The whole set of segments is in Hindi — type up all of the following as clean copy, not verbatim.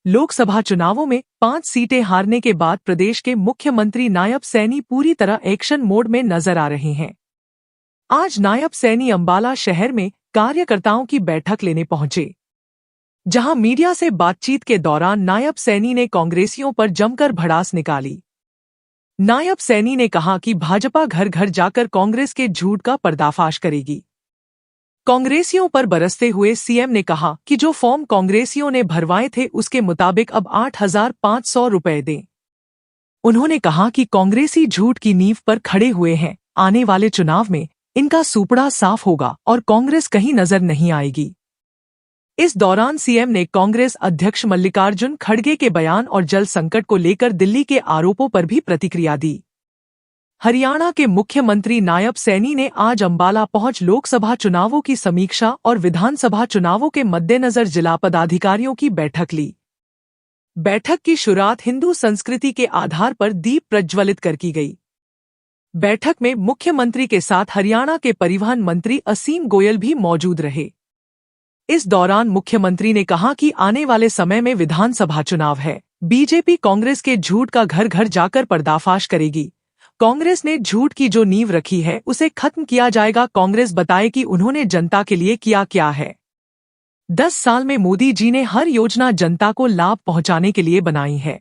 लोकसभा चुनावों में 5 सीटें हारने के बाद प्रदेश के मुख्यमंत्री नायब सैनी पूरी तरह एक्शन मोड में नजर आ रहे हैं। आज नायब सैनी अंबाला शहर में कार्यकर्ताओं की बैठक लेने पहुंचे, जहां मीडिया से बातचीत के दौरान नायब सैनी ने कांग्रेसियों पर जमकर भड़ास निकाली। नायब सैनी ने कहा कि भाजपा घर घर जाकर कांग्रेस के झूठ का पर्दाफाश करेगी। कांग्रेसियों पर बरसते हुए सीएम ने कहा कि जो फॉर्म कांग्रेसियों ने भरवाए थे उसके मुताबिक अब 8,500 रुपए दें। उन्होंने कहा कि कांग्रेसी झूठ की नींव पर खड़े हुए हैं, आने वाले चुनाव में इनका सूपड़ा साफ होगा और कांग्रेस कहीं नजर नहीं आएगी। इस दौरान सीएम ने कांग्रेस अध्यक्ष मल्लिकार्जुन खड़गे के बयान और जल संकट को लेकर दिल्ली के आरोपों पर भी प्रतिक्रिया दी। हरियाणा के मुख्यमंत्री नायब सैनी ने आज अंबाला पहुंच लोकसभा चुनावों की समीक्षा और विधानसभा चुनावों के मद्देनजर जिला पदाधिकारियों की बैठक ली। बैठक की शुरुआत हिंदू संस्कृति के आधार पर दीप प्रज्वलित कर की गई। बैठक में मुख्यमंत्री के साथ हरियाणा के परिवहन मंत्री असीम गोयल भी मौजूद रहे। इस दौरान मुख्यमंत्री ने कहा कि आने वाले समय में विधानसभा चुनाव है, बीजेपी कांग्रेस के झूठ का घर घर जाकर पर्दाफाश करेगी। कांग्रेस ने झूठ की जो नींव रखी है उसे खत्म किया जाएगा। कांग्रेस बताए कि उन्होंने जनता के लिए किया क्या है। 10 साल में मोदी जी ने हर योजना जनता को लाभ पहुंचाने के लिए बनाई है।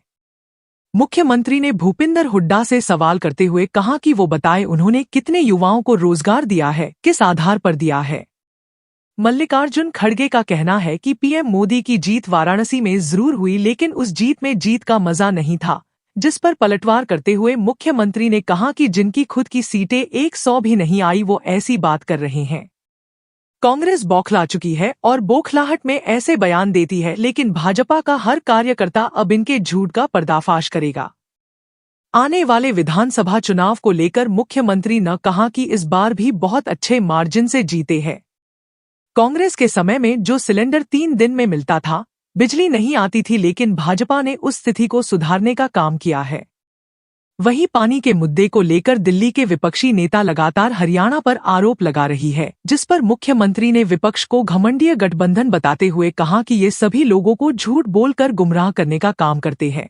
मुख्यमंत्री ने भूपिंदर हुड्डा से सवाल करते हुए कहा कि वो बताए उन्होंने कितने युवाओं को रोजगार दिया है, किस आधार पर दिया है। मल्लिकार्जुन खड़गे का कहना है कि पीएम मोदी की जीत वाराणसी में जरूर हुई, लेकिन उस जीत में जीत का मजा नहीं था, जिस पर पलटवार करते हुए मुख्यमंत्री ने कहा कि जिनकी खुद की सीटें 100 भी नहीं आई वो ऐसी बात कर रहे हैं। कांग्रेस बौखला चुकी है और बौखलाहट में ऐसे बयान देती है, लेकिन भाजपा का हर कार्यकर्ता अब इनके झूठ का पर्दाफाश करेगा। आने वाले विधानसभा चुनाव को लेकर मुख्यमंत्री ने कहा कि इस बार भी बहुत अच्छे मार्जिन से जीते हैं। कांग्रेस के समय में जो सिलेंडर 3 दिन में मिलता था, बिजली नहीं आती थी, लेकिन भाजपा ने उस स्थिति को सुधारने का काम किया है। वहीं पानी के मुद्दे को लेकर दिल्ली के विपक्षी नेता लगातार हरियाणा पर आरोप लगा रही है, जिस पर मुख्यमंत्री ने विपक्ष को घमंडीय गठबंधन बताते हुए कहा कि ये सभी लोगों को झूठ बोलकर गुमराह करने का काम करते हैं।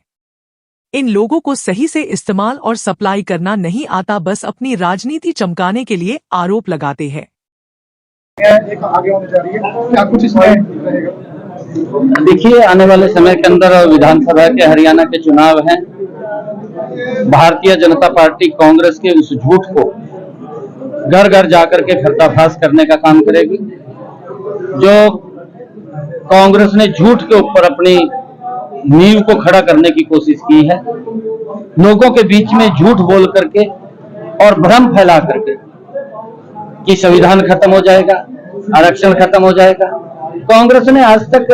इन लोगों को सही से इस्तेमाल और सप्लाई करना नहीं आता, बस अपनी राजनीति चमकाने के लिए आरोप लगाते हैं। आगे होने जा रही है, क्या कुछ इसमें रहेगा? देखिए, आने वाले समय के अंदर विधानसभा के हरियाणा के चुनाव हैं। भारतीय जनता पार्टी कांग्रेस के उस झूठ को घर घर जाकर के पर्दाफाश करने का काम करेगी। जो कांग्रेस ने झूठ के ऊपर अपनी नींव को खड़ा करने की कोशिश की है, लोगों के बीच में झूठ बोल करके और भ्रम फैला करके कि संविधान खत्म हो जाएगा, आरक्षण खत्म हो जाएगा। कांग्रेस ने आज तक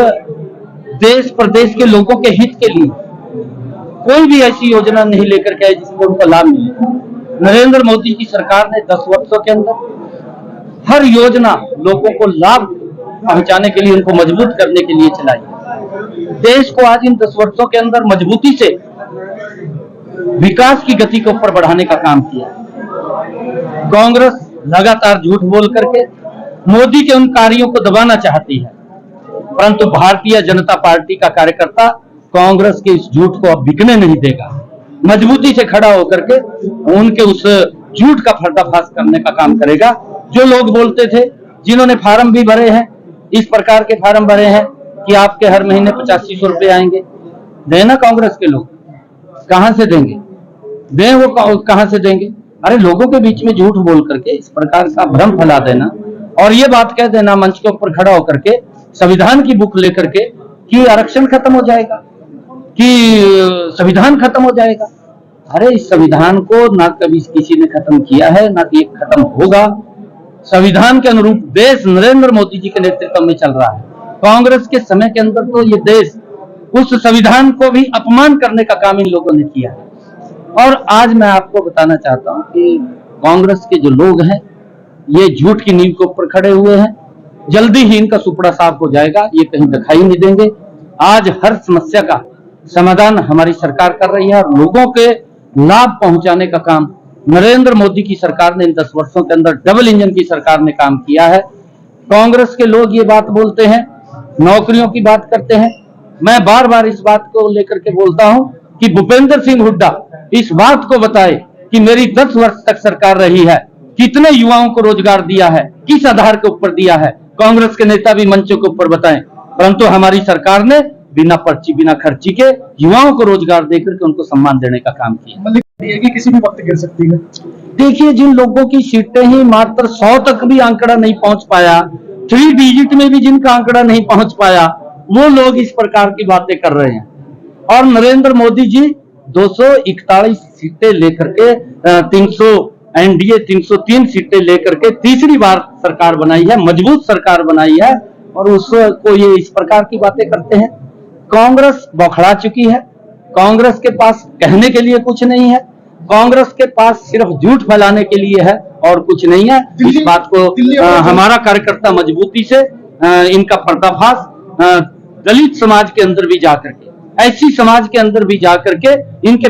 देश प्रदेश के लोगों के हित के लिए कोई भी ऐसी योजना नहीं लेकर के आई जिसको उनको लाभ मिले। नरेंद्र मोदी की सरकार ने 10 वर्षों के अंदर हर योजना लोगों को लाभ पहुंचाने के लिए, उनको मजबूत करने के लिए चलाई। देश को आज इन 10 वर्षों के अंदर मजबूती से विकास की गति को ऊपर बढ़ाने का काम किया। कांग्रेस लगातार झूठ बोल करके मोदी के उन कार्यों को दबाना चाहती है, परंतु भारतीय जनता पार्टी का कार्यकर्ता कांग्रेस के इस झूठ को अब बिकने नहीं देगा। मजबूती से खड़ा होकर के उनके उस झूठ का पर्दाफाश करने का काम करेगा। जो लोग बोलते थे, जिन्होंने फार्म भी भरे हैं, इस प्रकार के फार्म भरे हैं कि आपके हर महीने 8500 रुपए आएंगे, देना कांग्रेस के लोग कहां से देंगे? दें वो कहां से देंगे? अरे लोगों के बीच में झूठ बोल करके इस प्रकार का भ्रम फैला देना और ये बात कह देना मंच के ऊपर खड़ा होकर के संविधान की बुक लेकर के कि आरक्षण खत्म हो जाएगा, कि संविधान खत्म हो जाएगा। अरे इस संविधान को ना कभी किसी ने खत्म किया है, ना कि खत्म होगा। संविधान के अनुरूप देश नरेंद्र मोदी जी के नेतृत्व में चल रहा है। कांग्रेस के समय के अंदर तो ये देश उस संविधान को भी अपमान करने का काम इन लोगों ने किया है। और आज मैं आपको बताना चाहता हूं कि कांग्रेस के जो लोग हैं ये झूठ की नींव के ऊपर खड़े हुए हैं। जल्दी ही इनका सुपड़ा साफ हो जाएगा, ये कहीं दिखाई नहीं देंगे। आज हर समस्या का समाधान हमारी सरकार कर रही है और लोगों के लाभ पहुंचाने का काम नरेंद्र मोदी की सरकार ने इन 10 वर्षों के अंदर डबल इंजन की सरकार ने काम किया है। कांग्रेस के लोग ये बात बोलते हैं, नौकरियों की बात करते हैं, मैं बार बार इस बात को लेकर के बोलता हूं कि भूपेंद्र सिंह हुड्डा इस बात को बताए कि मेरी 10 वर्ष तक सरकार रही है, कितने युवाओं को रोजगार दिया है, किस आधार के ऊपर दिया है। कांग्रेस के नेता भी मंचों के ऊपर बताएं, परंतु हमारी सरकार ने बिना पर्ची बिना खर्ची के युवाओं को रोजगार देकर के उनको सम्मान देने का काम किया। मल्लिक किसी भी वक्त गिर सकती है। देखिए, जिन लोगों की सीटें ही मात्र 100 तक भी आंकड़ा नहीं पहुंच पाया, 3 डिजिट में भी जिनका आंकड़ा नहीं पहुंच पाया, वो लोग इस प्रकार की बातें कर रहे हैं। और नरेंद्र मोदी जी 241 सीटें लेकर के 300 एनडीए 303 सीटें लेकर के तीसरी बार सरकार बनाई है, मजबूत सरकार बनाई है, और उसको ये इस प्रकार की बातें करते हैं। कांग्रेस बौखला चुकी है, कांग्रेस के पास कहने के लिए कुछ नहीं है, कांग्रेस के पास सिर्फ झूठ फैलाने के लिए है और कुछ नहीं है। इस बात को हमारा कार्यकर्ता मजबूती से इनका पर्दाफाश दलित समाज के अंदर भी जाकर के, ऐसी समाज के अंदर भी जाकर के इनके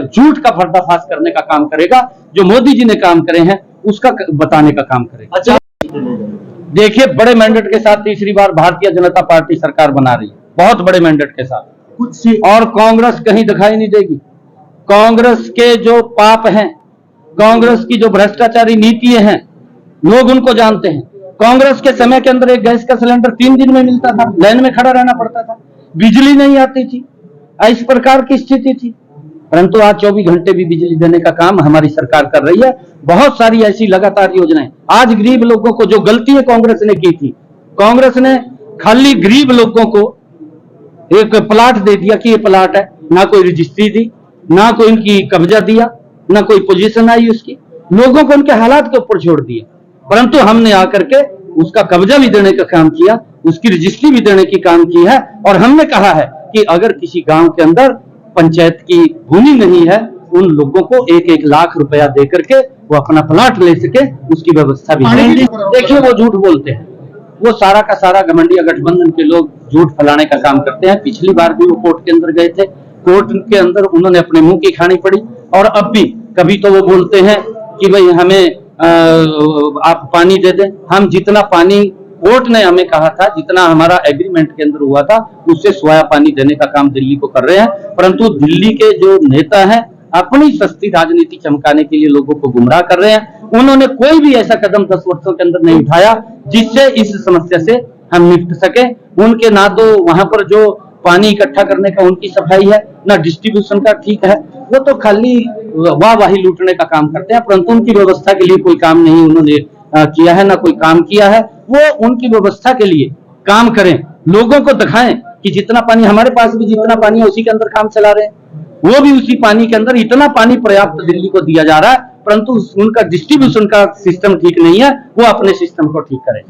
झूठ का पर्दाफाश करने का काम करेगा। जो मोदी जी ने काम करे हैं उसका बताने का काम करेगा। अच्छा, देखिए, बड़े मैंडेट के साथ तीसरी बार भारतीय जनता पार्टी सरकार बना रही है, बहुत बड़े मैंडेट के साथ कुछ, और कांग्रेस कहीं दिखाई नहीं देगी। कांग्रेस के जो पाप हैं, कांग्रेस की जो भ्रष्टाचारी नीतियां हैं, लोग उनको जानते हैं। कांग्रेस के समय के अंदर एक गैस का सिलेंडर 3 दिन में मिलता था, लाइन में खड़ा रहना पड़ता था, बिजली नहीं आती थी, इस प्रकार की स्थिति थी। परंतु आज 24 घंटे भी बिजली देने का काम हमारी सरकार कर रही है। बहुत सारी ऐसी लगातार योजनाएं। आज गरीब लोगों को जो गलती कांग्रेस ने की थी, कांग्रेस ने खाली गरीब लोगों को एक प्लाट दे दिया कि ये प्लाट है, ना कोई रजिस्ट्री दी, ना कोई इनकी कब्जा दिया, ना कोई पोजीशन आई उसकी, लोगों को उनके हालात के ऊपर छोड़ दिया। परंतु हमने आकर के उसका कब्जा भी देने का काम किया, उसकी रजिस्ट्री भी देने की काम की है, और हमने कहा है कि अगर किसी गांव के अंदर पंचायत की भूमि नहीं है, उन लोगों को 1-1 लाख रुपया देकर के वो अपना प्लाट ले सके, उसकी व्यवस्था भी है। देखिए, वो झूठ बोलते हैं, वो सारा का सारा घमंडिया गठबंधन के लोग झूठ फैलाने का काम करते हैं। पिछली बार भी वो कोर्ट के अंदर गए थे, कोर्ट के अंदर उन्होंने अपने मुंह की खानी पड़ी, और अब भी कभी तो वो बोलते हैं कि भाई हमें आप पानी दे दें। हम जितना पानी कोर्ट ने हमें कहा था, जितना हमारा एग्रीमेंट के अंदर हुआ था, उससे सोया पानी देने का काम दिल्ली को कर रहे हैं। परंतु दिल्ली के जो नेता हैं अपनी सस्ती राजनीति चमकाने के लिए लोगों को गुमराह कर रहे हैं। उन्होंने कोई भी ऐसा कदम 10 वर्षों के अंदर नहीं उठाया जिससे इस समस्या से हम निपट सके। उनके ना तो वहां पर जो पानी इकट्ठा करने का उनकी सफाई है, ना डिस्ट्रीब्यूशन का ठीक है, वो तो खाली वाहवाही लूटने का काम करते हैं, परंतु उनकी व्यवस्था के लिए कोई काम नहीं उन्होंने किया है, ना कोई काम किया है। वो उनकी व्यवस्था के लिए काम करें, लोगों को दिखाएं कि जितना पानी हमारे पास भी जितना पानी है उसी के अंदर काम चला रहे हैं, वो भी उसी पानी के अंदर इतना पानी पर्याप्त दिल्ली को दिया जा रहा है, परंतु उनका डिस्ट्रीब्यूशन का सिस्टम ठीक नहीं है। वो अपने सिस्टम को ठीक करें।